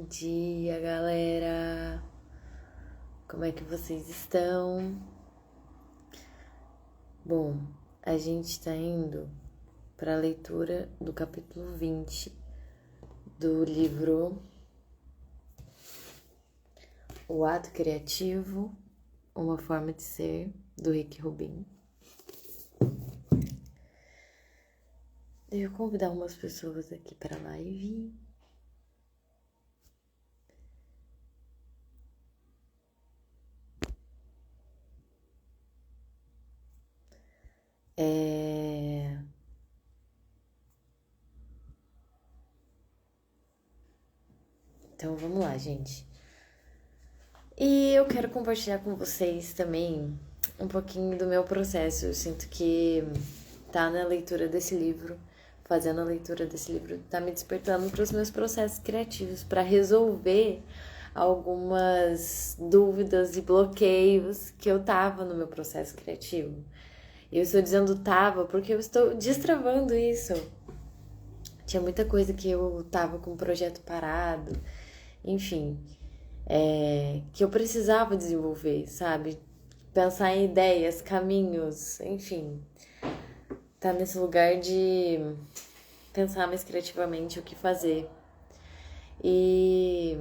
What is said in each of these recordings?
Bom dia, galera! Como é que vocês estão? Bom, a gente tá indo para a leitura do capítulo 20 do livro O Ato Criativo, Uma Forma de Ser, do Rick Rubin. Deixa eu convidar umas pessoas aqui para a live. Então vamos lá, gente. E eu quero compartilhar com vocês também um pouquinho do meu processo. Eu sinto que tá na leitura desse livro, fazendo a leitura desse livro, tá me despertando para os meus processos criativos, para resolver algumas dúvidas e bloqueios que eu tava no meu processo criativo. Eu estou dizendo tava porque eu estou destravando isso. Tinha muita coisa que eu tava com o projeto parado, enfim, que eu precisava desenvolver, sabe? Pensar em ideias, caminhos, enfim. Tá nesse lugar de pensar mais criativamente o que fazer. E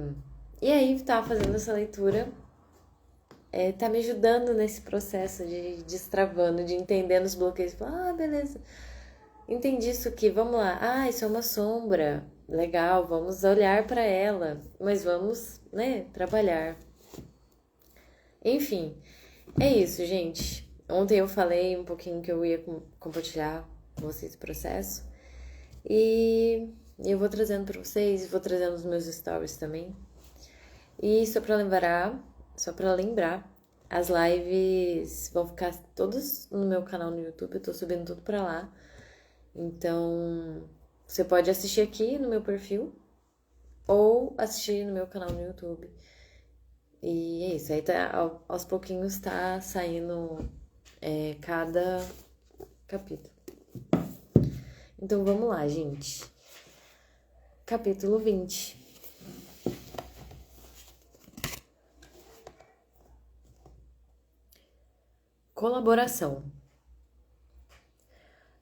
aí, tá fazendo essa leitura, tá me ajudando nesse processo de destravando, de entendendo os bloqueios. Beleza. Entendi isso aqui, vamos lá. Isso é uma sombra. Legal, vamos olhar para ela, mas vamos, trabalhar. Enfim, é isso, gente. Ontem eu falei um pouquinho que eu ia compartilhar com vocês o processo. E eu vou trazendo para vocês, vou trazendo os meus stories também. E só para lembrar, as lives vão ficar todas no meu canal no YouTube, eu tô subindo tudo para lá. Então, você pode assistir aqui no meu perfil ou assistir no meu canal no YouTube. E é isso, aí aos pouquinhos tá saindo cada capítulo. Então vamos lá, gente. Capítulo 20. Colaboração.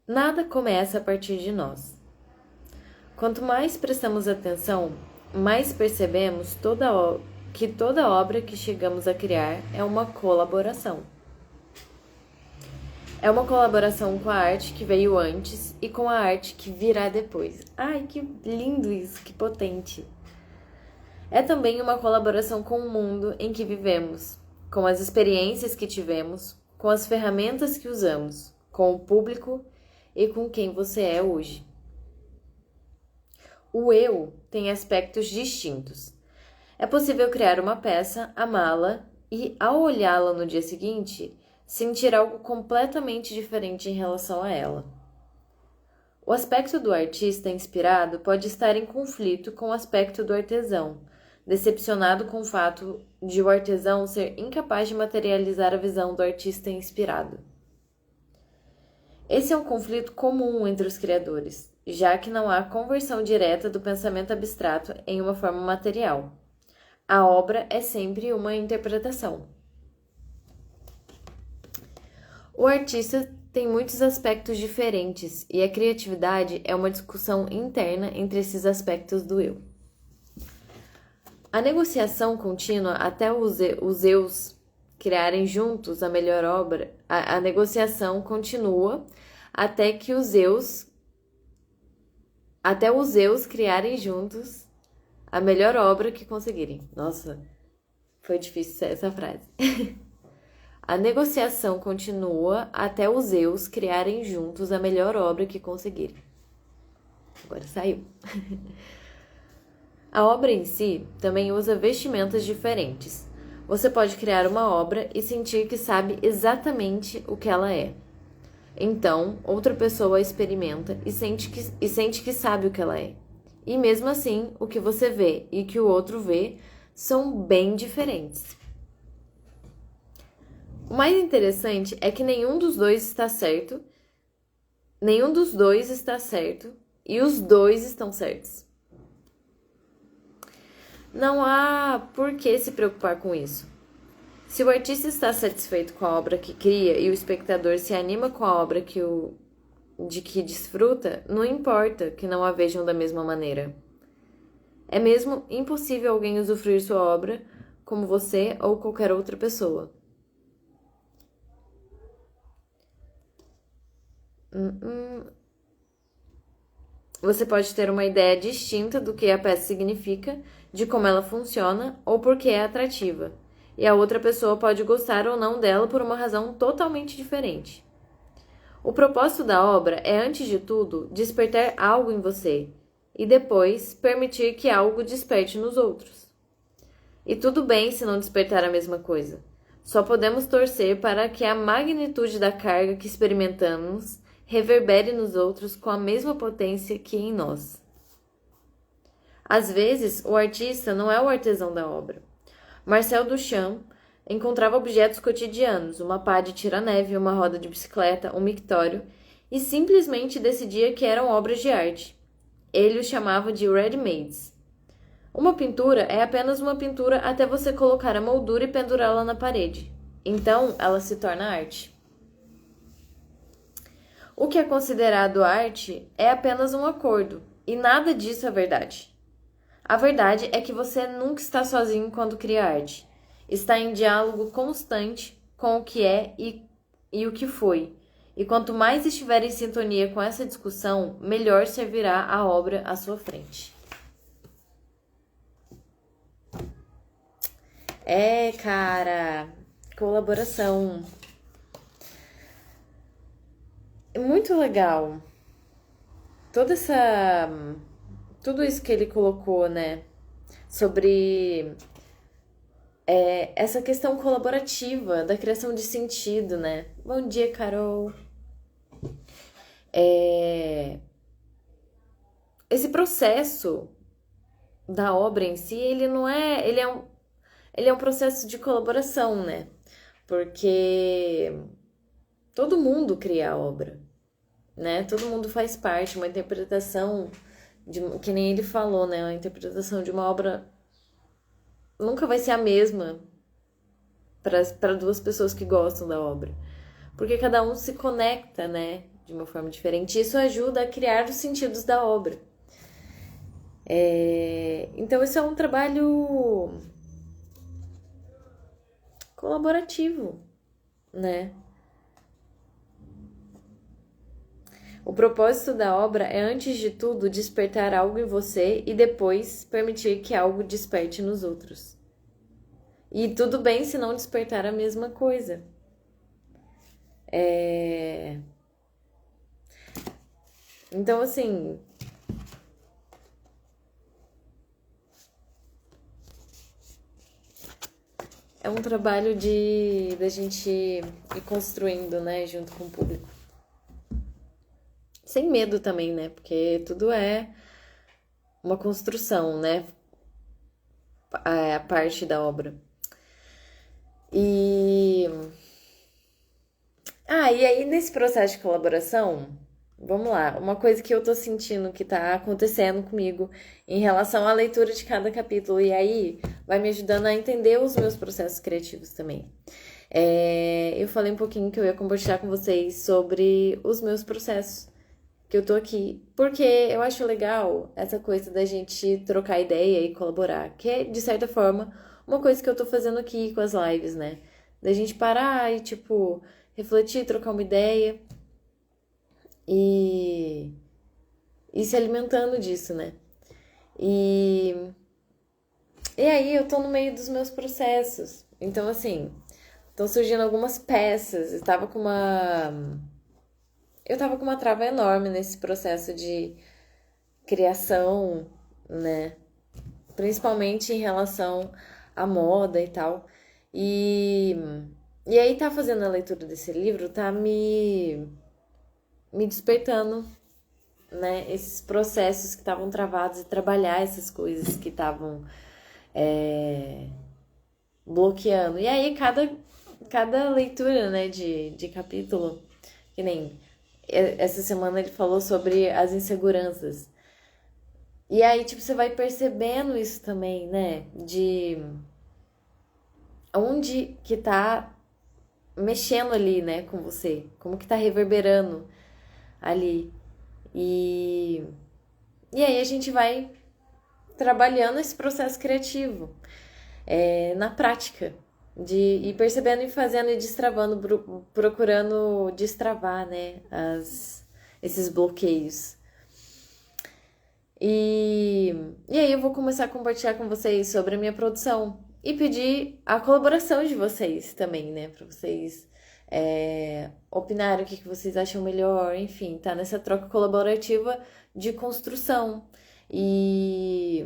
Nada começa a partir de nós. Quanto mais prestamos atenção, mais percebemos que toda obra que chegamos a criar é uma colaboração. É uma colaboração com a arte que veio antes e com a arte que virá depois. Ai, que lindo isso, que potente! É também uma colaboração com o mundo em que vivemos, com as experiências que tivemos, com as ferramentas que usamos, com o público e com quem você é hoje. O eu tem aspectos distintos. É possível criar uma peça, amá-la e, ao olhá-la no dia seguinte, sentir algo completamente diferente em relação a ela. O aspecto do artista inspirado pode estar em conflito com o aspecto do artesão, decepcionado com o fato de o artesão ser incapaz de materializar a visão do artista inspirado. Esse é um conflito comum entre os criadores, já que não há conversão direta do pensamento abstrato em uma forma material. A obra é sempre uma interpretação. O artista tem muitos aspectos diferentes e a criatividade é uma discussão interna entre esses aspectos do eu. A negociação contínua até os eus criarem juntos a melhor obra, a negociação continua até os eus criarem juntos a melhor obra que conseguirem. Nossa, foi difícil essa frase. A negociação continua até os eus criarem juntos a melhor obra que conseguirem. Agora saiu. A obra em si também usa vestimentas diferentes. Você pode criar uma obra e sentir que sabe exatamente o que ela é. Então, outra pessoa a experimenta e sente que sabe o que ela é. E mesmo assim, o que você vê e o que o outro vê são bem diferentes. O mais interessante é que nenhum dos dois está certo e os dois estão certos. não há por que se preocupar com isso. Se o artista está satisfeito com a obra que cria e o espectador se anima com a obra de que desfruta, não importa que não a vejam da mesma maneira. É mesmo impossível alguém usufruir sua obra como você ou qualquer outra pessoa. Você pode ter uma ideia distinta do que a peça significa, de como ela funciona ou por que é atrativa, e a outra pessoa pode gostar ou não dela por uma razão totalmente diferente. O propósito da obra é, antes de tudo, despertar algo em você e depois permitir que algo desperte nos outros. E tudo bem se não despertar a mesma coisa. Só podemos torcer para que a magnitude da carga que experimentamos reverbere nos outros com a mesma potência que em nós. Às vezes, o artista não é o artesão da obra. Marcel Duchamp encontrava objetos cotidianos, uma pá de tirar-neve, uma roda de bicicleta, um mictório, e simplesmente decidia que eram obras de arte. Ele os chamava de ready-mades. Uma pintura é apenas uma pintura até você colocar a moldura e pendurá-la na parede. Então, ela se torna arte. O que é considerado arte é apenas um acordo, e nada disso é verdade. A verdade é que você nunca está sozinho quando cria arte. Está em diálogo constante com o que é e o que foi. E quanto mais estiver em sintonia com essa discussão, melhor servirá a obra à sua frente. Cara, colaboração. É muito legal. Tudo isso que ele colocou, né? Sobre essa questão colaborativa, da criação de sentido, né? Bom dia, Carol. Esse processo da obra em si, ele não é... Ele é um processo de colaboração, né? Porque todo mundo cria a obra, né? Todo mundo faz parte, uma interpretação, que nem ele falou, né? A interpretação de uma obra nunca vai ser a mesma para duas pessoas que gostam da obra. Porque cada um se conecta, né? De uma forma diferente. Isso ajuda a criar os sentidos da obra. Então, isso é um trabalho colaborativo, né? O propósito da obra é, antes de tudo, despertar algo em você e depois permitir que algo desperte nos outros. E tudo bem se não despertar a mesma coisa. Então, assim... É um trabalho da gente ir construindo, né, junto com o público. Sem medo também, né, porque tudo é uma construção, né, a parte da obra. E aí nesse processo de colaboração, vamos lá, uma coisa que eu tô sentindo que tá acontecendo comigo em relação à leitura de cada capítulo, e aí vai me ajudando a entender os meus processos criativos também. Eu falei um pouquinho que eu ia compartilhar com vocês sobre os meus processos, que eu tô aqui, porque eu acho legal essa coisa da gente trocar ideia e colaborar, que é, de certa forma, uma coisa que eu tô fazendo aqui com as lives, né? Da gente parar e, tipo, refletir, trocar uma ideia e se alimentando disso, né? E aí eu tô no meio dos meus processos. Então, assim, estão surgindo algumas peças. Eu tava com uma trava enorme nesse processo de criação, né? Principalmente em relação à moda e tal. E aí tá fazendo a leitura desse livro, tá me despertando, né? Esses processos que estavam travados e trabalhar essas coisas que estavam bloqueando. E aí cada leitura, né, de capítulo, que nem essa semana ele falou sobre as inseguranças. E aí, tipo, você vai percebendo isso também, né? De onde que tá mexendo ali, né, com você. Como que tá reverberando ali. E, e aí a gente vai trabalhando esse processo criativo na prática. De ir percebendo e fazendo e destravando, procurando destravar, né, esses bloqueios. E aí eu vou começar a compartilhar com vocês sobre a minha produção e pedir a colaboração de vocês também, né? Para vocês opinarem o que vocês acham melhor, enfim, tá nessa troca colaborativa de construção e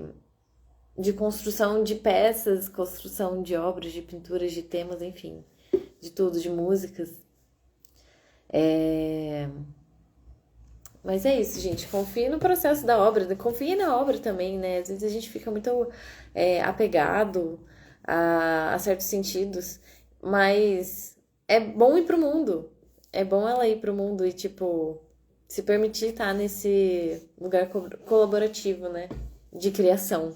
de construção de peças, construção de obras, de pinturas, de temas, enfim, de tudo, de músicas. Mas é isso, gente. Confie no processo da obra, confie na obra também, né? Às vezes a gente fica muito apegado a certos sentidos, mas é bom ir pro mundo. É bom ela ir pro mundo e, tipo, se permitir estar nesse lugar colaborativo, né? De criação.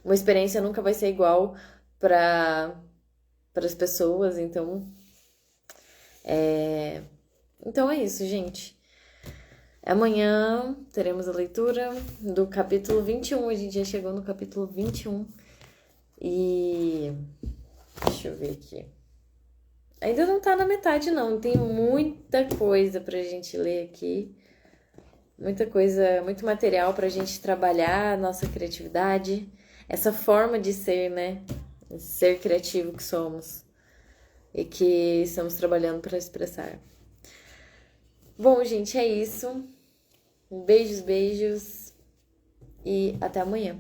Uma experiência nunca vai ser igual para as pessoas, então. Então é isso, gente. Amanhã teremos a leitura do capítulo 21. A gente já chegou no capítulo 21. E deixa eu ver aqui. Ainda não tá na metade, não. Tem muita coisa pra gente ler aqui. Muita coisa, muito material pra gente trabalhar a nossa criatividade. Essa forma de ser, né? Esse ser criativo que somos. E que estamos trabalhando para expressar. Bom, gente, é isso. Beijos, beijos. E até amanhã.